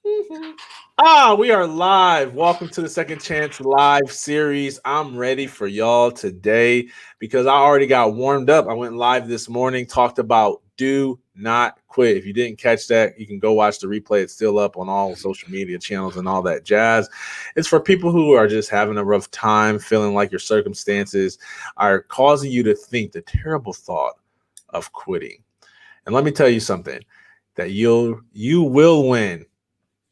We are live. Welcome to the Second Chance Live series. I'm ready for y'all today because I already got warmed up. I went live this morning, talked about do not quit. If you didn't catch that, you can go watch the replay. It's still up on all social media channels and all that jazz. It's for people who are just having a rough time, feeling like your circumstances are causing you to think the terrible thought of quitting. And let me tell you something, that you will win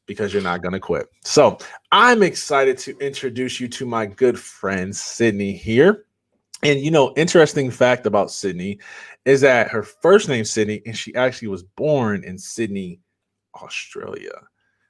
because you're not going to quit. So I'm excited to introduce you to my good friend, Sydney here. And, interesting fact about Sydney is that her first name's Sydney, and she actually was born in Sydney, Australia,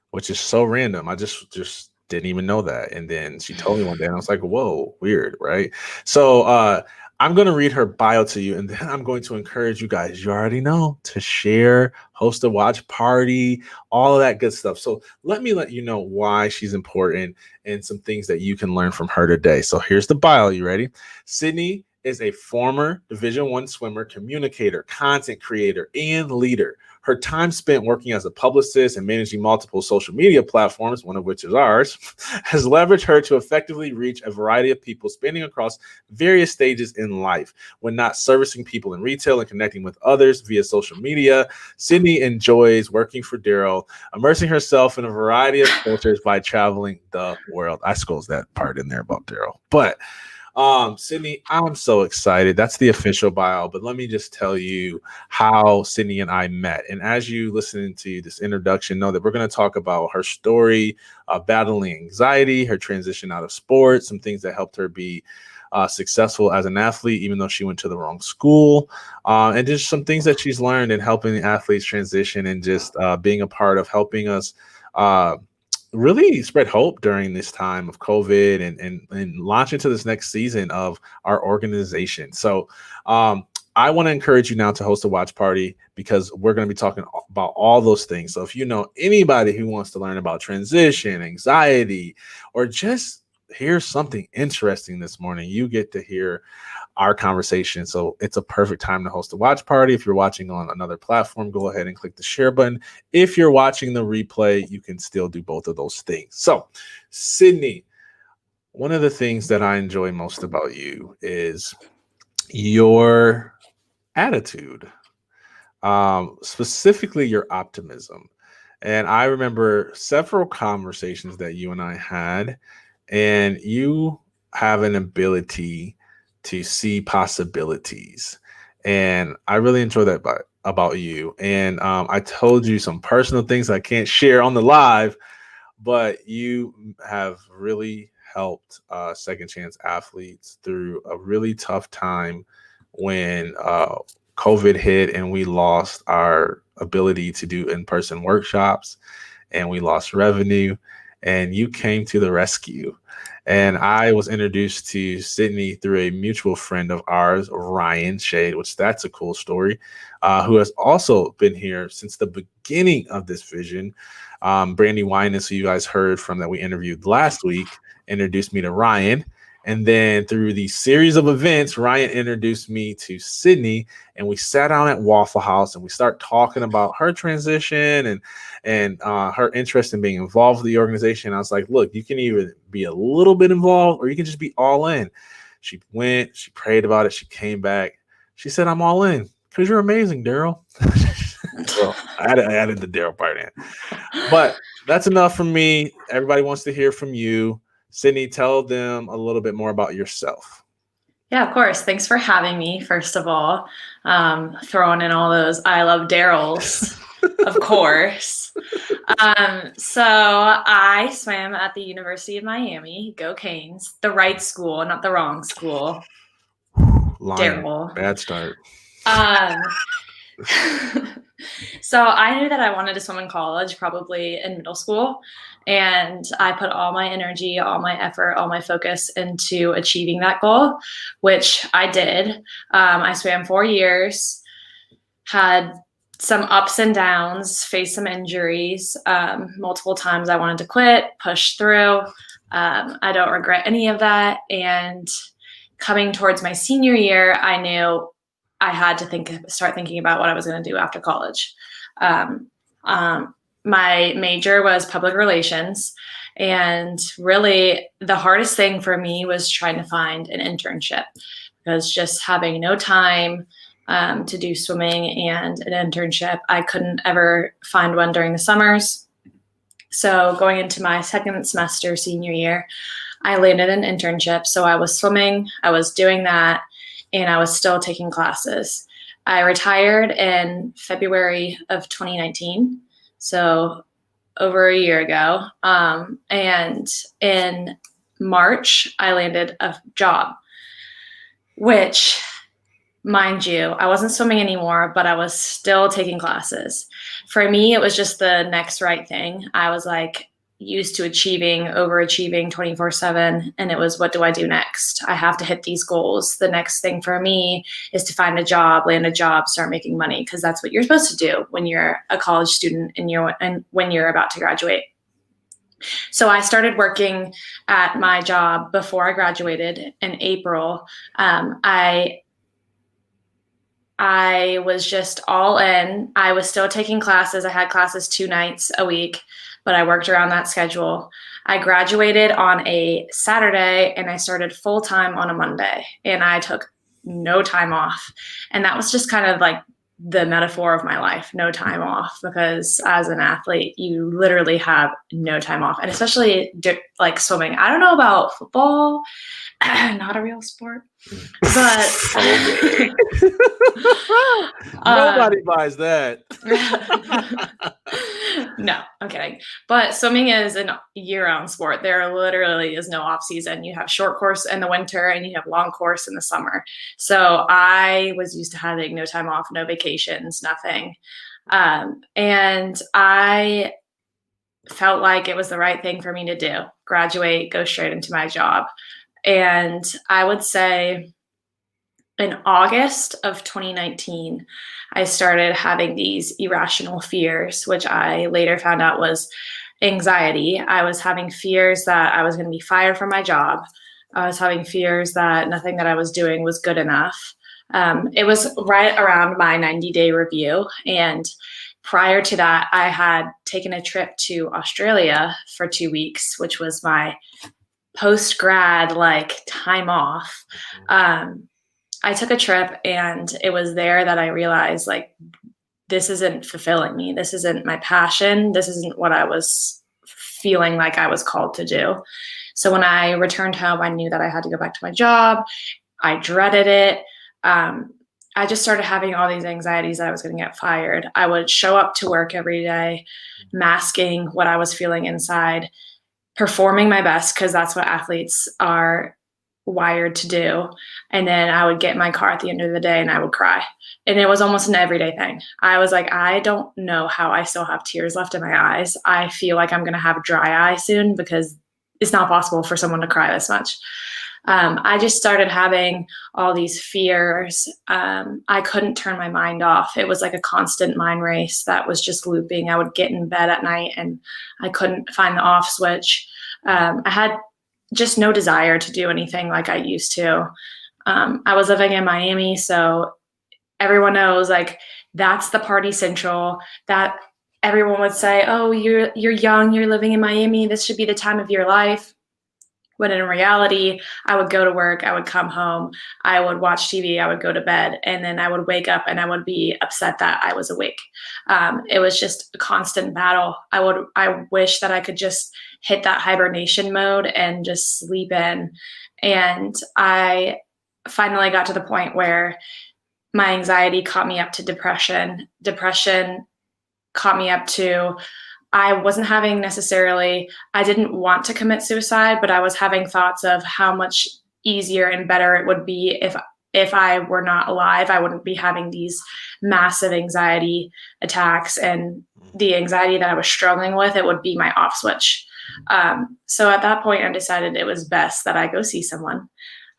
which is so random. I just didn't even know that. And then she told me one day, and I was like, whoa, weird, right? So I'm going to read her bio to you, and then I'm going to encourage you guys, you already know, to share, host a watch party, all of that good stuff. So let me let you know why she's important and some things that you can learn from her today. So here's the bio. You ready? Sydney is a former Division I swimmer, communicator, content creator, and leader. Her time spent working as a publicist and managing multiple social media platforms, one of which is ours, has leveraged her to effectively reach a variety of people spanning across various stages in life. When not servicing people in retail and connecting with others via social media, Sydney enjoys working for Darryll, immersing herself in a variety of cultures by traveling the world. I squeezed that part in there about Darryll. But Sydney, I'm so excited. That's the official bio, but let me just tell you how Sydney and I met. And as you listen to this introduction, know that we're going to talk about her story of battling anxiety, her transition out of sports, some things that helped her be successful as an athlete, even though she went to the wrong school, and just some things that she's learned in helping athletes transition and just being a part of helping us really spread hope during this time of COVID and launch into this next season of our organization. So I want to encourage you now to host a watch party because we're going to be talking about all those things. So if you know anybody who wants to learn about transition, anxiety, or just hear something interesting this morning, you get to hear our conversation. So it's a perfect time to host a watch party. If you're watching on another platform, go ahead and click the share button. If you're watching the replay, you can still do both of those things. So, Sydney, one of the things that I enjoy most about you is your attitude, specifically your optimism. And I remember several conversations that you and I had, and you have an ability to see possibilities. And I really enjoy that about you. And I told you some personal things I can't share on the live, but you have really helped second chance athletes through a really tough time when COVID hit and we lost our ability to do in-person workshops and we lost revenue, and you came to the rescue. And I was introduced to Sydney through a mutual friend of ours, Ryan Shade, which that's a cool story, who has also been here since the beginning of this vision. Brandy Winans, who you guys heard from that we interviewed last week, introduced me to Ryan. And then through the series of events, Ryan introduced me to Sydney, and we sat down at Waffle House and we start talking about her transition and her interest in being involved with the organization. I was like, look, you can either be a little bit involved or you can just be all in. She went, she prayed about it, she came back. She said, I'm all in because you're amazing, Darryll. Well, I added the Darryll part in. But that's enough from me. Everybody wants to hear from you. Sydney, tell them a little bit more about yourself. Yeah, of course. Thanks for having me, first of all. Throwing in all those I love Darrylls, of course. So I swam at the University of Miami, go Canes, the right school, not the wrong school. Darryll. Bad start. So I knew that I wanted to swim in college, probably in middle school. And I put all my energy, all my effort, all my focus into achieving that goal, which I did. I swam 4 years, had some ups and downs, faced some injuries. Multiple times I wanted to quit, push through. I don't regret any of that. And coming towards my senior year, I knew I had to start thinking about what I was going to do after college. my major was public relations. And really, the hardest thing for me was trying to find an internship, because just having no time to do swimming and an internship, I couldn't ever find one during the summers. So going into my second semester senior year, I landed an internship. So I was swimming, I was doing that, and I was still taking classes. I retired in February of 2019, so over a year ago. And in March, I landed a job, which, mind you, I wasn't swimming anymore, but I was still taking classes. For me, it was just the next right thing. I was like used to achieving, overachieving 24/7. And it was, what do I do next? I have to hit these goals. The next thing for me is to find a job, land a job, start making money, because that's what you're supposed to do when you're a college student and when you're about to graduate. So I started working at my job before I graduated in April. I was just all in. I was still taking classes. I had classes 2 nights a week, but I worked around that schedule. I graduated on a Saturday and I started full time on a Monday, and I took no time off. And that was just kind of like the metaphor of my life, no time off, because as an athlete, you literally have no time off, and especially like swimming. I don't know about football, not a real sport, but nobody buys that. No, I'm kidding. But swimming is a year-round sport. There literally is no off season. You have short course in the winter and you have long course in the summer. So I was used to having no time off, no vacations, nothing. And I felt like it was the right thing for me to do. Graduate, go straight into my job. And I would say in August of 2019, I started having these irrational fears, which I later found out was anxiety. I was having fears that I was going to be fired from my job. I was having fears that nothing that I was doing was good enough. It was right around my 90-day review. And prior to that, I had taken a trip to Australia for 2 weeks, which was my post-grad time off. I took a trip, and it was there that I realized this isn't fulfilling me. This isn't my passion. This isn't what I was feeling like I was called to do. So when I returned home, I knew that I had to go back to my job. I dreaded it. I just started having all these anxieties that I was going to get fired. I would show up to work every day, masking what I was feeling inside, performing my best, because that's what athletes are wired to do. And then I would get in my car at the end of the day and I would cry. And it was almost an everyday thing. I was like, I don't know how I still have tears left in my eyes. I feel like I'm going to have dry eye soon, because it's not possible for someone to cry this much. I just started having all these fears. I couldn't turn my mind off. It was like a constant mind race that was just looping. I would get in bed at night and I couldn't find the off switch. I had just no desire to do anything like I used to. I was living in Miami, so everyone knows that's the party central. That everyone would say, "Oh, you're young, you're living in Miami. This should be the time of your life." When in reality, I would go to work, I would come home, I would watch TV, I would go to bed, and then I would wake up and I would be upset that I was awake. It was just a constant battle. I wish that I could just hit that hibernation mode and just sleep in. And I finally got to the point where my anxiety caught me up to depression. Depression caught me up to, I wasn't having necessarily, I didn't want to commit suicide, but I was having thoughts of how much easier and better it would be if I were not alive. I wouldn't be having these massive anxiety attacks, and the anxiety that I was struggling with, it would be my off switch. So at that point, I decided it was best that I go see someone.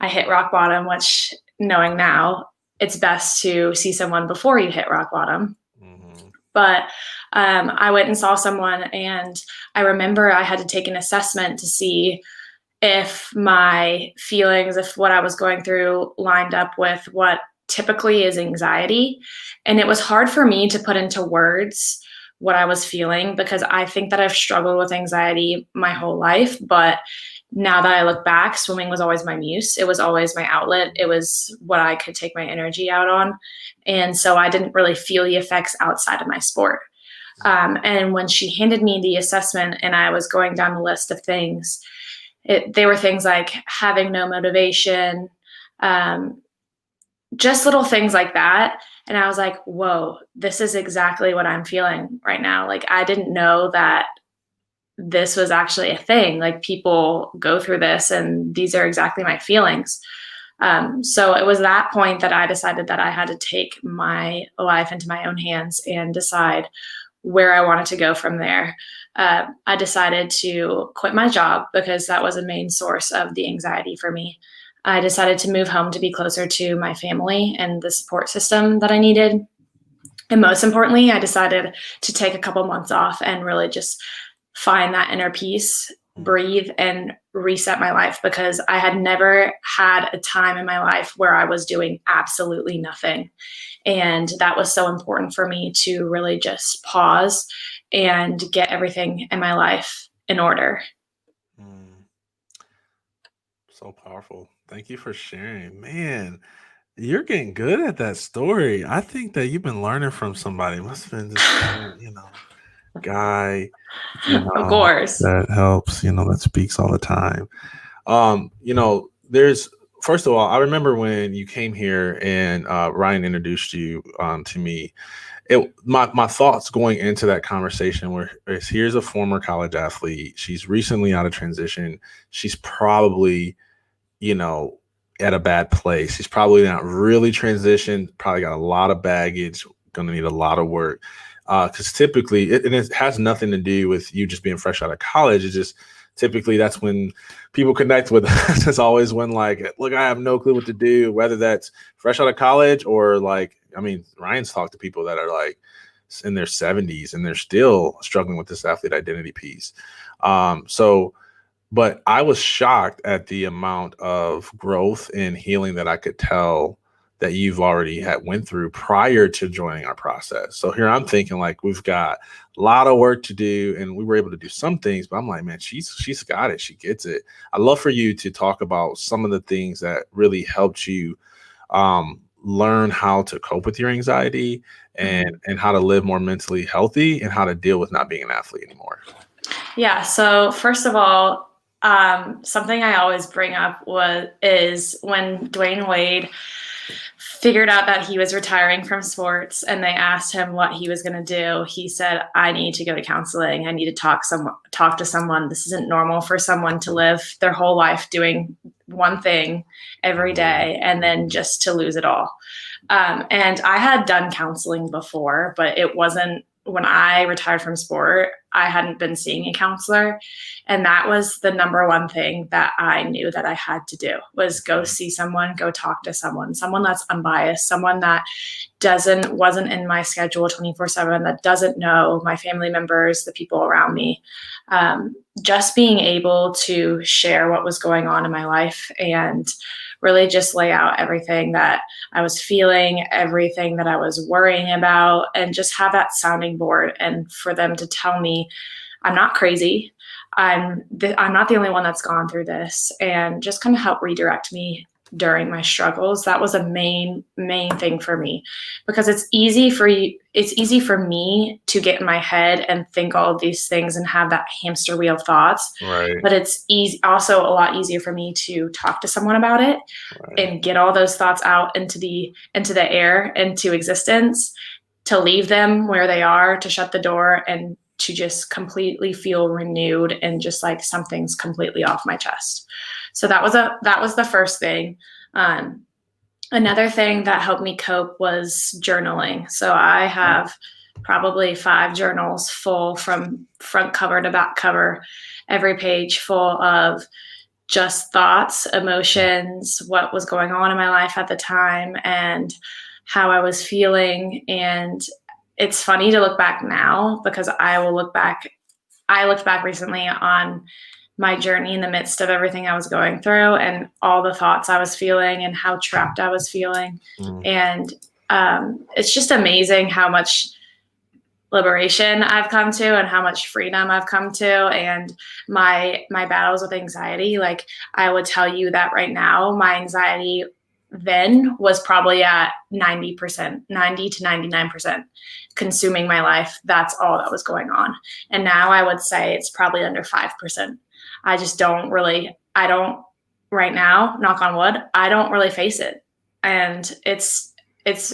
I hit rock bottom, which, knowing now, it's best to see someone before you hit rock bottom. Mm-hmm. But I went and saw someone, and I remember I had to take an assessment to see if my feelings, if what I was going through lined up with what typically is anxiety. And it was hard for me to put into words what I was feeling, because I think that I've struggled with anxiety my whole life. But now that I look back, swimming was always my muse. It was always my outlet. It was what I could take my energy out on. And so I didn't really feel the effects outside of my sport. And when she handed me the assessment and I was going down the list of things, they were things like having no motivation, just little things like that. And I was like, whoa, this is exactly what I'm feeling right now. Like, I didn't know that this was actually a thing. Like, people go through this and these are exactly my feelings. So it was that point that I decided that I had to take my life into my own hands and decide where I wanted to go from there. I decided to quit my job because that was a main source of the anxiety for me. I decided to move home to be closer to my family and the support system that I needed. And most importantly, I decided to take a couple months off and really just find that inner peace, breathe, and reset my life, because I had never had a time in my life where I was doing absolutely nothing. And that was so important for me to really just pause and get everything in my life in order. So powerful. Thank you for sharing. Man, you're getting good at that story. I think that you've been learning from somebody. Must have been this, guy, Of course. that helps, that speaks all the time. There's, first of all, I remember when you came here and Ryan introduced you to me. My thoughts going into that conversation were, here's a former college athlete. She's recently out of transition. She's probably, at a bad place. She's probably not really transitioned, probably got a lot of baggage, going to need a lot of work. Because typically, it has nothing to do with you just being fresh out of college. It's just typically that's when people connect with us. It's always when, like, look, I have no clue what to do, whether that's fresh out of college or Ryan's talked to people that are like in their 70s and they're still struggling with this athlete identity piece. But I was shocked at the amount of growth and healing that I could tell that you've already went through prior to joining our process. So here I'm thinking, like, we've got a lot of work to do, and we were able to do some things, but I'm like, man, she's got it. She gets it. I'd love for you to talk about some of the things that really helped you learn how to cope with your anxiety and how to live more mentally healthy and how to deal with not being an athlete anymore. Yeah. So first of all, something I always bring up is when Dwayne Wade figured out that he was retiring from sports and they asked him what he was going to do, he said, I need to go to counseling. I need to talk to someone. This isn't normal for someone to live their whole life doing one thing every day and then just to lose it all. And I had done counseling before, but it wasn't when I retired from sport. I hadn't been seeing a counselor. And that was the number one thing that I knew that I had to do, was go see someone, go talk to someone that's unbiased, someone that wasn't in my schedule 24/7, that doesn't know my family members, the people around me. Just being able to share what was going on in my life and really just lay out everything that I was feeling, everything that I was worrying about, and just have that sounding board. And for them to tell me, I'm not crazy. I'm not the only one that's gone through this, and just kind of help redirect me during my struggles. That was a main thing for me, because it's easy for me to get in my head and think all of these things and have that hamster wheel of thoughts. Right. But it's also a lot easier for me to talk to someone about it and get all those thoughts out into the air, into existence, to leave them where they are, to shut the door, and to just completely feel renewed and just like something's completely off my chest. So that was the first thing. Another thing that helped me cope was journaling. So I have probably 5 journals full from front cover to back cover, every page full of just thoughts, emotions, what was going on in my life at the time, and how I was feeling. And it's funny to look back now, because I looked back recently on my journey in the midst of everything I was going through and all the thoughts I was feeling and how trapped I was feeling. And it's just amazing how much liberation I've come to and how much freedom I've come to, and my battles with anxiety. Like, I would tell you that right now, my anxiety then was probably at 90%, 90 to 99% consuming my life. That's all that was going on. And now I would say it's probably under 5%. I just right now, knock on wood, I don't really face it. And it's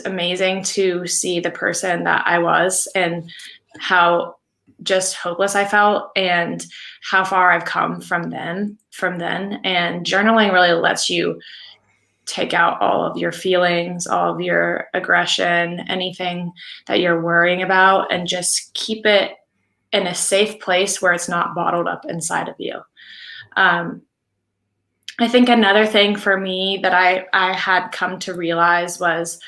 amazing to see the person that I was and how just hopeless I felt and how far I've come from then. And journaling really lets you take out all of your feelings, all of your aggression, anything that you're worrying about, and just keep it in a safe place where it's not bottled up inside of you. I think another thing for me that I had come to realize was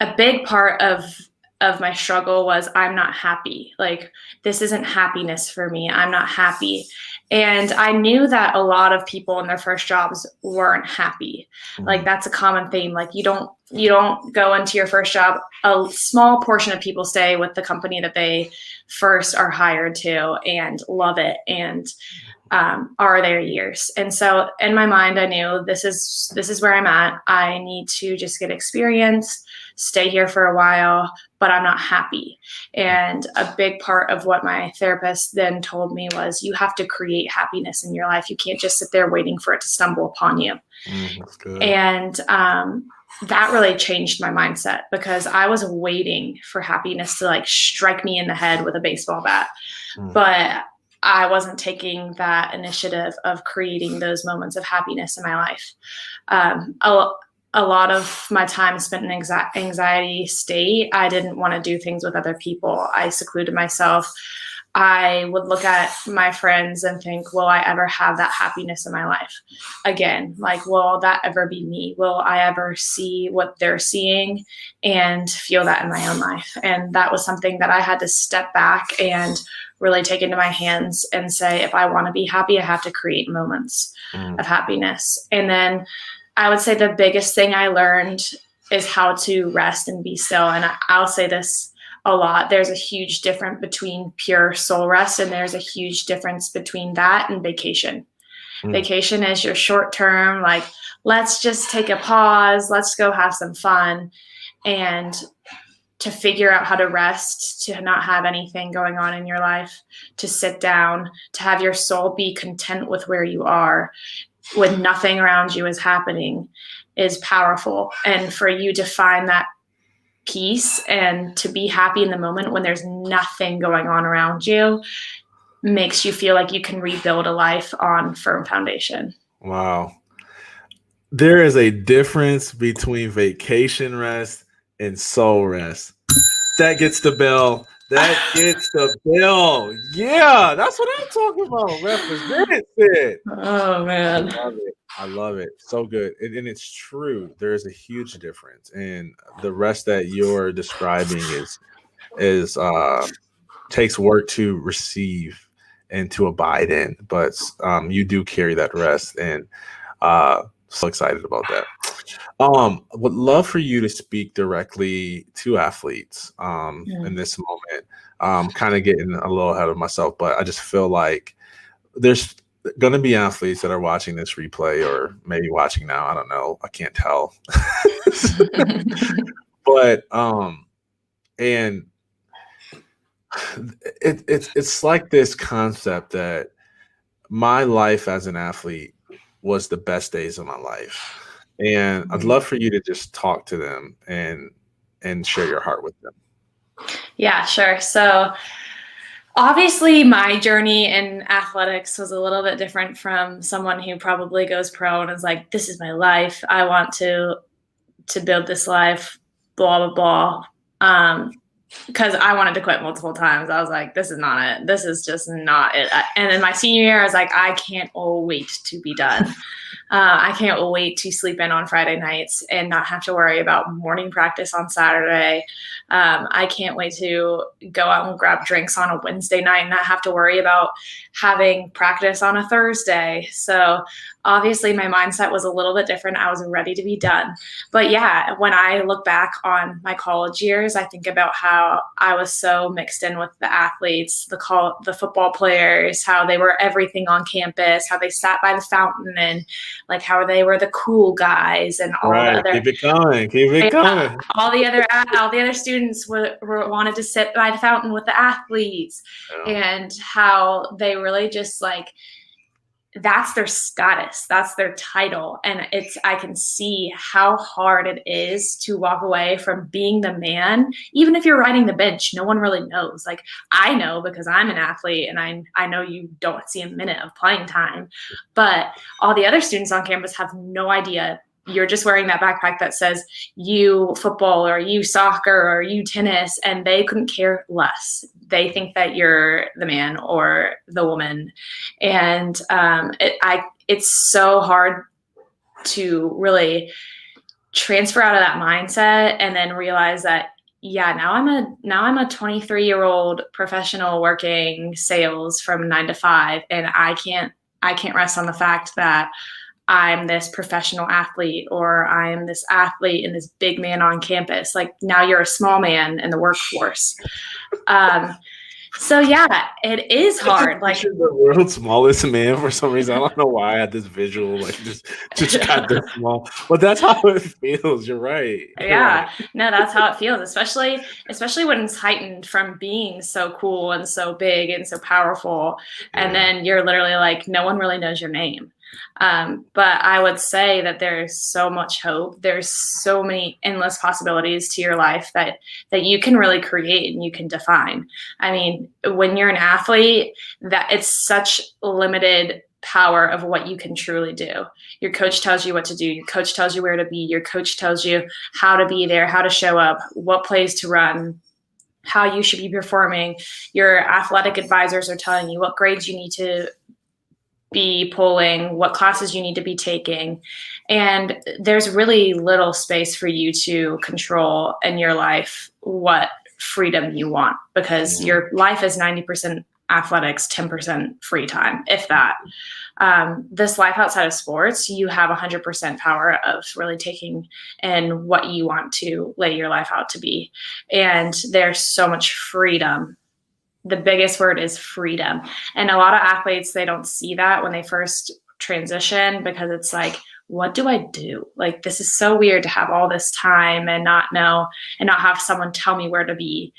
a big part of my struggle was I'm not happy. Like, this isn't happiness for me. I'm not happy. And I knew that a lot of people in their first jobs weren't happy. Like, that's a common theme. Like, you don't go into your first job. A small portion of people stay with the company that they first are hired to and love it and are there years. And so in my mind, I knew this is where I'm at. I need to just get experience, stay here for a while, but I'm not happy. And a big part of what my therapist then told me was, you have to create happiness in your life. You can't just sit there waiting for it to stumble upon you. That's good. And that really changed my mindset, because I was waiting for happiness to like strike me in the head with a baseball bat. But I wasn't taking that initiative of creating those moments of happiness in my life. A lot of my time spent in anxiety state. I didn't want to do things with other people. I secluded myself. I would look at my friends and think, will I ever have that happiness in my life again? Like, will that ever be me? Will I ever see what they're seeing and feel that in my own life? And that was something that I had to step back and really take into my hands and say, if I want to be happy, I have to create moments of happiness. And then I would say the biggest thing I learned is how to rest and be still. And I'll say this a lot. There's a huge difference between pure soul rest, and there's a huge difference between that and vacation. Vacation is your short term, like, let's just take a pause, let's go have some fun. And to figure out how to rest, to not have anything going on in your life, to sit down, to have your soul be content with where you are, when nothing around you is happening, is powerful. And for you to find that peace and to be happy in the moment when there's nothing going on around you makes you feel like you can rebuild a life on firm foundation. Wow. There is a difference between vacation rest and soul rest. That gets the bell. That gets the bill. Yeah, that's what I'm talking about. Represent it. Oh, man. I love it. So good. And it's true. There is a huge difference. And the rest that you're describing is takes work to receive and to abide in. But you do carry that rest. And so excited about that. Would love for you to speak directly to athletes in this moment. Kind of getting a little ahead of myself, but I just feel like there's going to be athletes that are watching this replay or maybe watching now. I don't know. I can't tell. But and it's like this concept that my life as an athlete was the best days of my life. And I'd love for you to just talk to them and share your heart with them. Yeah, sure. So obviously my journey in athletics was a little bit different from someone who probably goes pro and is like, this is my life. I want to build this life, blah, blah, blah. Because I wanted to quit multiple times. I was like, this is not it. This is just not it. And in my senior year, I was like, I can't wait to be done. I can't wait to sleep in on Friday nights and not have to worry about morning practice on Saturday. I can't wait to go out and grab drinks on a Wednesday night and not have to worry about having practice on a Thursday. So obviously my mindset was a little bit different. I was ready to be done. But yeah, when I look back on my college years, I think about how I was so mixed in with the athletes, the football players, how they were everything on campus, how they sat by the fountain, and like how they were the cool guys, and all the other Keep it coming. all the other students wanted to sit by the fountain with the athletes, and how they really just like, that's their status, that's their title. And I can see how hard it is to walk away from being the man. Even if you're riding the bench, no one really knows. Like, I know because I'm an athlete, and I know you don't see a minute of playing time, but all the other students on campus have no idea. You're just wearing that backpack that says you football or you soccer or you tennis, and they couldn't care less. They think that you're the man or the woman. And it's so hard to really transfer out of that mindset and then realize that, yeah, now I'm a 23-year-old professional working sales from 9 to 5, and I can't rest on the fact that I'm this professional athlete, or I'm this athlete and this big man on campus. Like, now you're a small man in the workforce. So yeah, it is hard. Like, the world's smallest man for some reason. I don't know why I had this visual, like just got this small, but that's how it feels. You're right. Yeah, no, that's how it feels, especially when it's heightened from being so cool and so big and so powerful. And then you're literally like, no one really knows your name. But I would say that there's so much hope. There's so many endless possibilities to your life that you can really create and you can define. I mean, when you're an athlete, that it's such limited power of what you can truly do. Your coach tells you what to do. Your coach tells you where to be. Your coach tells you how to be there, how to show up, what plays to run, how you should be performing. Your athletic advisors are telling you what grades you need to be pulling, what classes you need to be taking. And there's really little space for you to control in your life what freedom you want, because your life is 90% athletics, 10% free time, if that. This life outside of sports, you have 100% power of really taking in what you want to lay your life out to be. And there's so much freedom. The biggest word is freedom. And a lot of athletes, they don't see that when they first transition, because it's like, what do I do? Like, this is so weird to have all this time and not know, and not have someone tell me where to be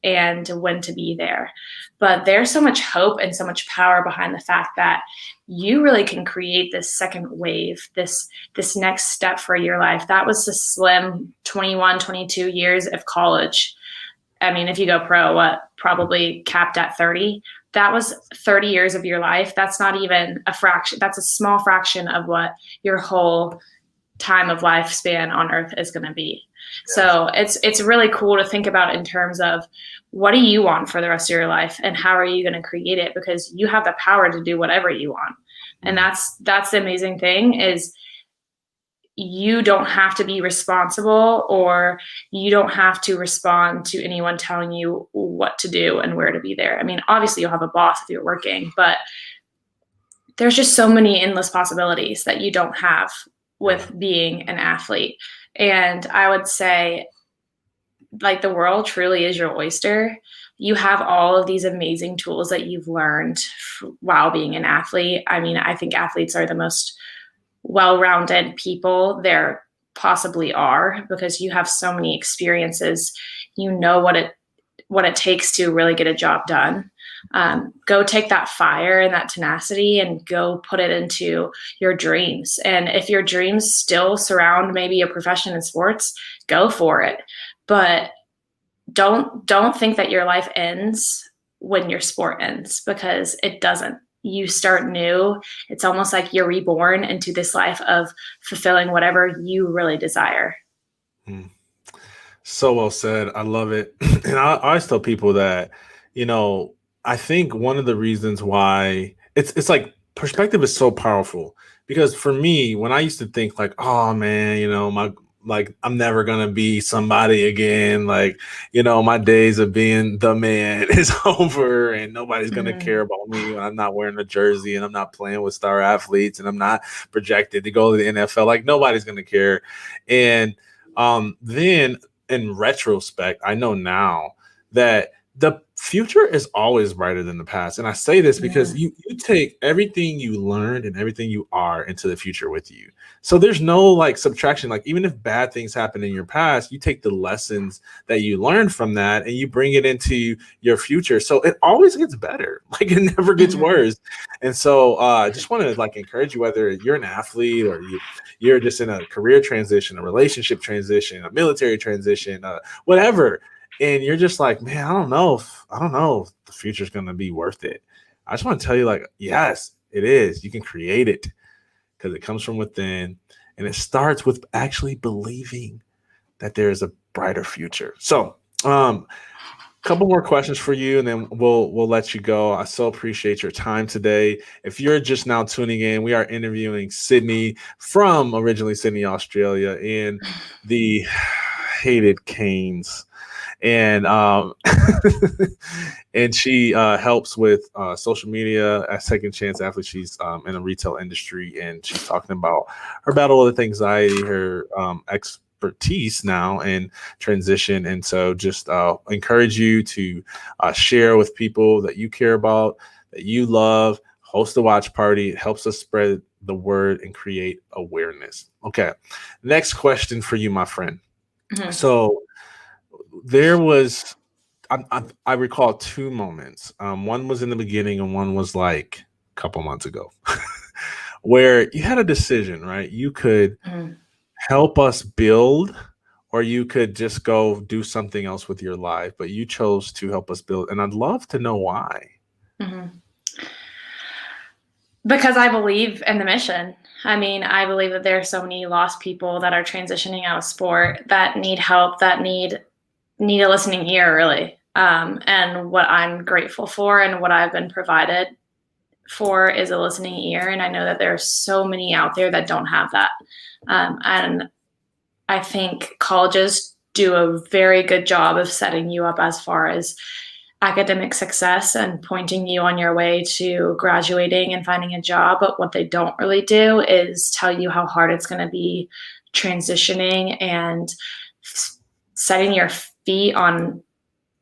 and when to be there. But there's so much hope and so much power behind the fact that you really can create this second wave, this next step for your life. That was the slim 21, 22 years of college. I mean, if you go pro, probably capped at 30. That was 30 years of your life. That's not even a fraction. That's a small fraction of what your whole time of lifespan on earth is going to be. So it's really cool to think about in terms of, what do you want for the rest of your life, and how are you going to create it? Because you have the power to do whatever you want. And that's the amazing thing, is you don't have to be responsible, or you don't have to respond to anyone telling you what to do and where to be there. I mean, obviously you'll have a boss if you're working, but there's just so many endless possibilities that you don't have with being an athlete. And I would say, like, the world truly is your oyster. You have all of these amazing tools that you've learned while being an athlete. I mean, I think athletes are the most well-rounded people there possibly are, because you have so many experiences. You know what it takes to really get a job done. Go take that fire and that tenacity and go put it into your dreams. And if your dreams still surround maybe a profession in sports, go for it. But don't think that your life ends when your sport ends, because it doesn't. You start new. It's almost like you're reborn into this life of fulfilling whatever you really desire. So well said. I love it. And I always tell people that, I think one of the reasons why it's like perspective is so powerful, because for me, when I used to think like, oh man, I'm never gonna be somebody again. Like, my days of being the man is over, and nobody's gonna care about me when I'm not wearing a jersey and I'm not playing with star athletes and I'm not projected to go to the NFL. Like, nobody's gonna care. And then in retrospect, I know now that the future is always brighter than the past. And I say this because you take everything you learned and everything you are into the future with you. So there's no like subtraction. Like, even if bad things happen in your past, you take the lessons that you learned from that and you bring it into your future. So it always gets better. Like, it never gets worse. And so I just want to like encourage you, whether you're an athlete or you're just in a career transition, a relationship transition, a military transition, whatever. And you're just like, man, I don't know if the future's going to be worth it. I just want to tell you, like, yes, it is. You can create it because it comes from within. And it starts with actually believing that there is a brighter future. So, couple more questions for you, and then we'll let you go. I so appreciate your time today. If you're just now tuning in, we are interviewing Sydney from originally Sydney, Australia, in the hated Canes. And and she helps with social media at Second Chance Athlete. She's in the retail industry, and she's talking about her battle with anxiety, her expertise now in transition. And so just encourage you to share with people that you care about, that you love. Host a watch party. It helps us spread the word and create awareness. Okay, next question for you, my friend. So there was, I recall two moments. One was in the beginning and one was like a couple months ago where you had a decision, right? You could help us build, or you could just go do something else with your life, but you chose to help us build. And I'd love to know why. Because I believe in the mission. I mean, I believe that there are so many lost people that are transitioning out of sport that need help, that need a listening ear, really. And what I'm grateful for and what I've been provided for is a listening ear. And I know that there are so many out there that don't have that. And I think colleges do a very good job of setting you up as far as academic success and pointing you on your way to graduating and finding a job. But what they don't really do is tell you how hard it's going to be transitioning and setting your feet on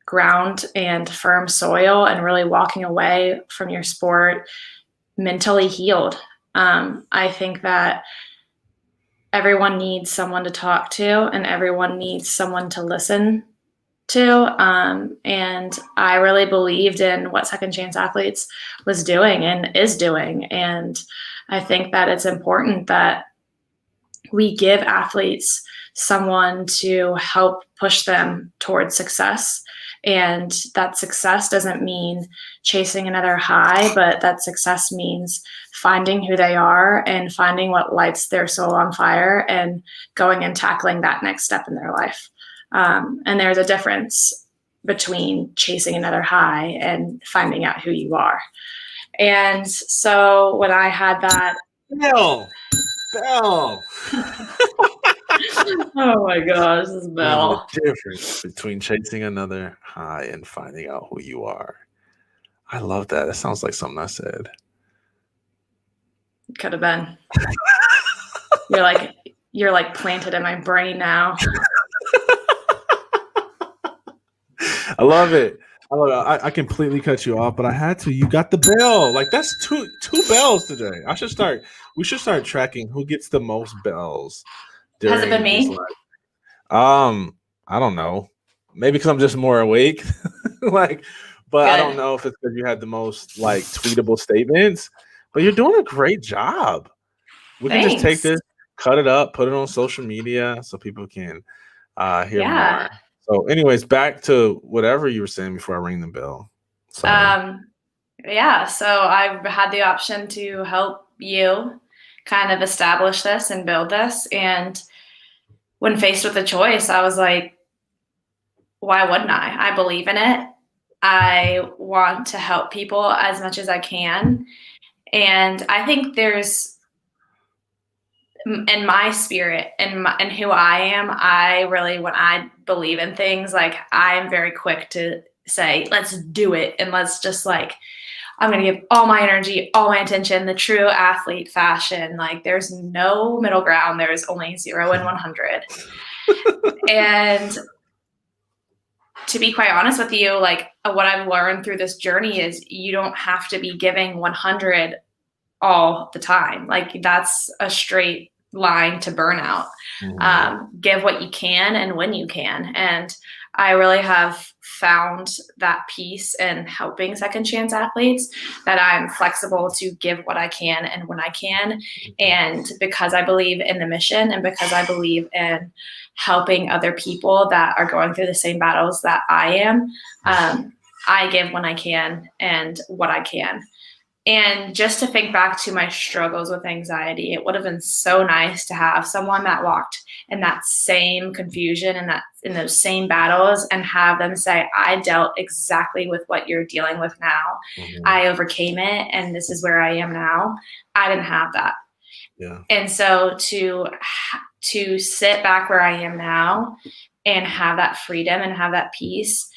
ground and firm soil and really walking away from your sport mentally healed. I think that everyone needs someone to talk to and everyone needs someone to listen to. And I really believed in what Second Chance Athletes was doing and is doing. And I think that it's important that we give athletes someone to help push them towards success. And that success doesn't mean chasing another high, but that success means finding who they are and finding what lights their soul on fire and going and tackling that next step in their life. And there's a difference between chasing another high and finding out who you are. And so when I had that... Bell. Oh my gosh, this is Bell. The difference between chasing another high and finding out who you are. I love that. That sounds like something I said. Could have been. You're like planted in my brain now. I love it. I completely cut you off, but I had to. You got the bell. Like, that's two bells today. We should start tracking who gets the most bells. Has it been me? I don't know. Maybe because I'm just more awake. But good. I don't know if it's because you had the most like tweetable statements. But you're doing a great job. We can just take this, cut it up, put it on social media so people can hear more. So, anyways, back to whatever you were saying before I rang the bell. Sorry. So I've had the option to help you kind of establish this and build this. And when faced with a choice, I was like, why wouldn't I? I believe in it. I want to help people as much as I can. And I think there's, in my spirit and who I am, I really, when I believe in things, like I'm very quick to say, let's do it. And let's just like, I'm going to give all my energy, all my attention, the true athlete fashion. Like there's no middle ground. There's only 0 and 100. And to be quite honest with you, like what I've learned through this journey is you don't have to be giving 100 all the time. Like that's a straight line to burnout. Give what you can and when you can. And I really have found that peace in helping second chance athletes, that I'm flexible to give what I can and when I can. And because I believe in the mission and because I believe in helping other people that are going through the same battles that I am, I give when I can and what I can. And just to think back to my struggles with anxiety, it would have been so nice to have someone that walked in that same confusion and that in those same battles and have them say, I dealt exactly with what you're dealing with now. I overcame it and this is where I am now. I didn't have that. Yeah. And so to sit back where I am now and have that freedom and have that peace,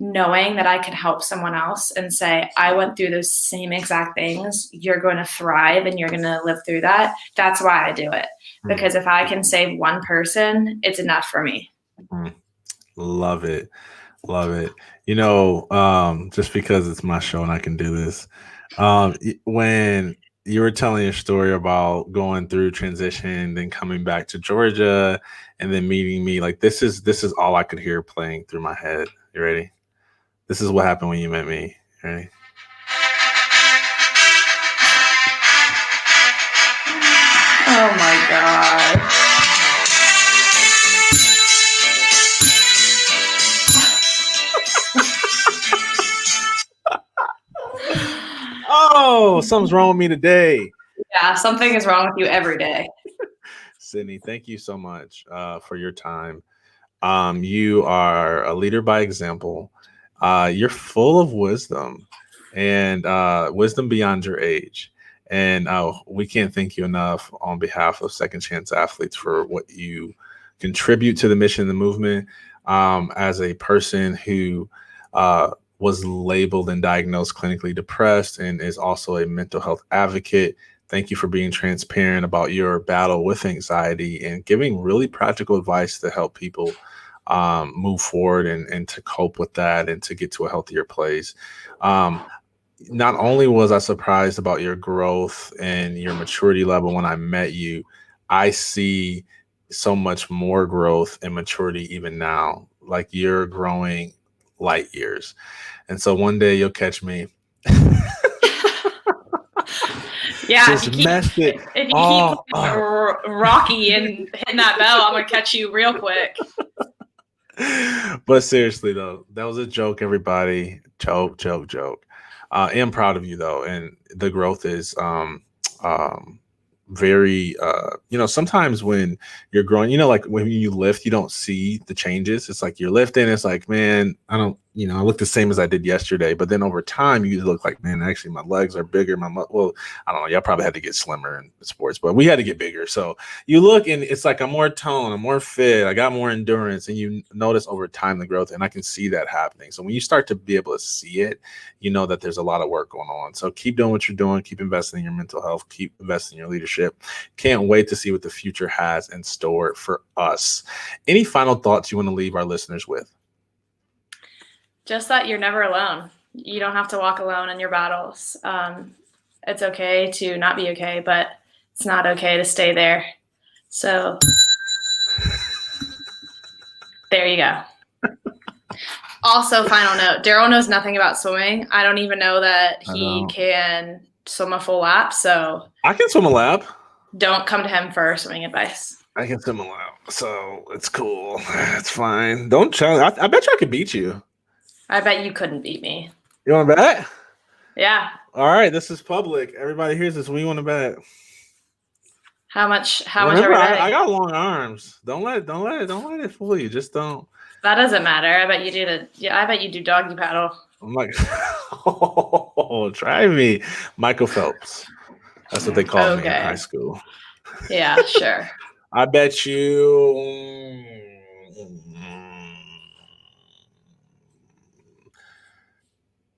knowing that I can help someone else and say, I went through those same exact things. You're going to thrive and you're going to live through that. That's why I do it. Because if I can save one person, it's enough for me. Love it. Love it. You know, just because it's my show and I can do this, when you were telling your story about going through transition, then coming back to Georgia and then meeting me, like this is all I could hear playing through my head. You ready? This is what happened when you met me. Ready? Oh my God. Oh, something's wrong with me today. Yeah, something is wrong with you every day. Sydney, thank you so much for your time. You are a leader by example. You're full of wisdom and wisdom beyond your age. And we can't thank you enough on behalf of Second Chance Athletes for what you contribute to the mission and the movement. As a person who was labeled and diagnosed clinically depressed and is also a mental health advocate, thank you for being transparent about your battle with anxiety and giving really practical advice to help people move forward and to cope with that and to get to a healthier place. Not only was I surprised about your growth and your maturity level when I met you, I see so much more growth and maturity even now. Like you're growing light years. And so one day you'll catch me. Yeah, if you keep Rocky and hitting that bell, I'm gonna catch you real quick. But seriously though, that was a joke, everybody. Joke. I am proud of you though, and the growth is very sometimes when you're growing, like when you lift, you don't see the changes. It's like you're lifting, it's like, man, I don't, I look the same as I did yesterday. But then over time you look like, man, actually my legs are bigger. Well, I don't know, y'all probably had to get slimmer in sports, but we had to get bigger. So you look and it's like I'm more toned, I'm more fit, I got more endurance, and you notice over time the growth, and I can see that happening. So when you start to be able to see it, you know that there's a lot of work going on. So keep doing what you're doing, keep investing in your mental health, keep investing in your leadership. Can't wait to see what the future has in store for us. Any final thoughts you want to leave our listeners with? Just that you're never alone. You don't have to walk alone in your battles. It's okay to not be okay, but it's not okay to stay there. So there you go. Also, final note, Darryll knows nothing about swimming. I don't even know that he can swim a full lap. So I can swim a lap. Don't come to him for swimming advice. I can swim a lap, so it's cool. It's fine. Don't challenge. I bet you I could beat you. I bet you couldn't beat me. You want to bet? Yeah. All right, this is public. Everybody hears this. We want to bet. How much? Remember, I got long arms. Don't let it fool you. Just don't. That doesn't matter. I bet you do I bet you do doggy paddle. I'm like, oh, try me, Michael Phelps. That's what they called me in high Okay. school. Yeah, sure. I bet you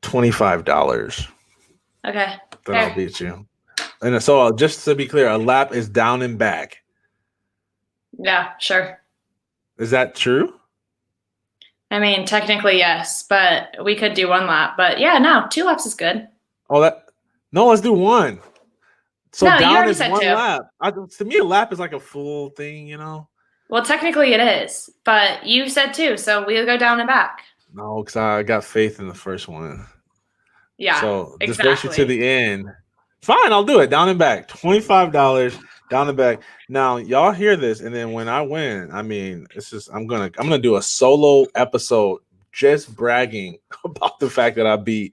$25. Okay. Then I'll Fair. beat you. And so just to be clear, a lap is down and back. Yeah, sure. Is that true? I mean, technically, yes, but we could do 1 lap. But yeah, no, 2 laps is good. Oh, no, let's do 1. So No, you down already is said 1 2. lap. To me, a lap is like a full thing, Well, technically it is, but you said 2, so we'll go down and back. No, because I got faith in the first one. Yeah, So just race you to exactly. the end. Fine, I'll do it. Down and back. $25 down and back. Now, y'all hear this, and then when I win, I mean, it's just I'm gonna do a solo episode just bragging about the fact that I beat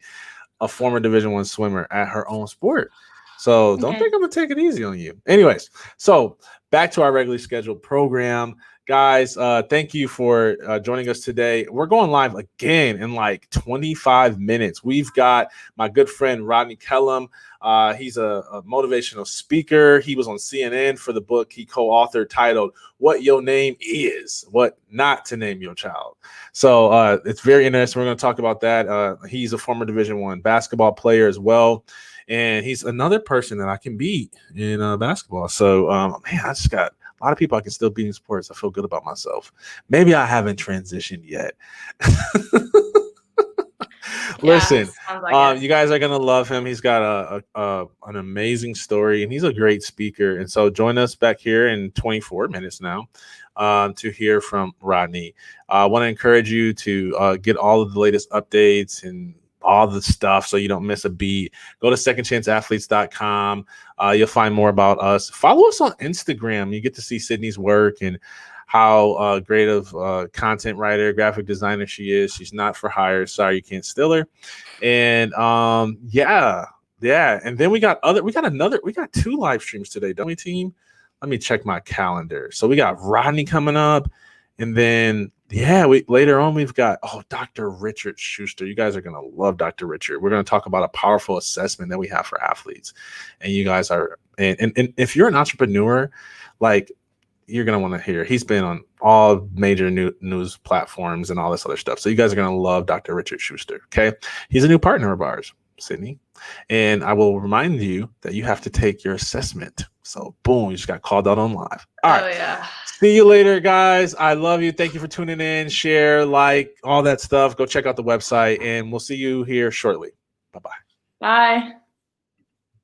a former Division I swimmer at her own sport. So don't think I'm gonna take it easy on you. Anyways, so back to our regularly scheduled program. Guys, thank you for joining us today. We're going live again in like 25 minutes. We've got my good friend Rodney Kellum. He's a motivational speaker. He was on CNN for the book he co-authored titled "What Your Name Is, What Not to Name Your Child." So it's very interesting. We're going to talk about that. He's a former Division I basketball player as well. And he's another person that I can beat in basketball. So, man, I just got a lot of people I can still beat in sports. I feel good about myself. Maybe I haven't transitioned yet. Listen, you guys are gonna love him. He's got an amazing story, and he's a great speaker. And so, join us back here in 24 minutes now to hear from Rodney. I want to encourage you to get all of the latest updates and all the stuff so you don't miss a beat. Go to secondchanceathletes.com. You'll find more about us. Follow us on Instagram. You get to see Sydney's work and how great of content writer, graphic designer she is. She's not for hire. Sorry, you can't steal her. And yeah. And then we got 2 live streams today, don't we, team? Let me check my calendar. So we got Rodney coming up, and then later on we've got Dr. Richard Schuster. You guys are gonna love Dr. Richard. We're gonna talk about a powerful assessment that we have for athletes, and you guys are and if you're an entrepreneur, like, you're gonna want to hear. He's been on all major news platforms and all this other stuff. So you guys are gonna love Dr. Richard Schuster. Okay, he's a new partner of ours, Sydney, and I will remind you that you have to take your assessment. So boom, you just got called out on live. All right. Yeah. See you later, guys. I love you. Thank you for tuning in. Share, like, all that stuff. Go check out the website, and we'll see you here shortly. Bye-bye. Bye.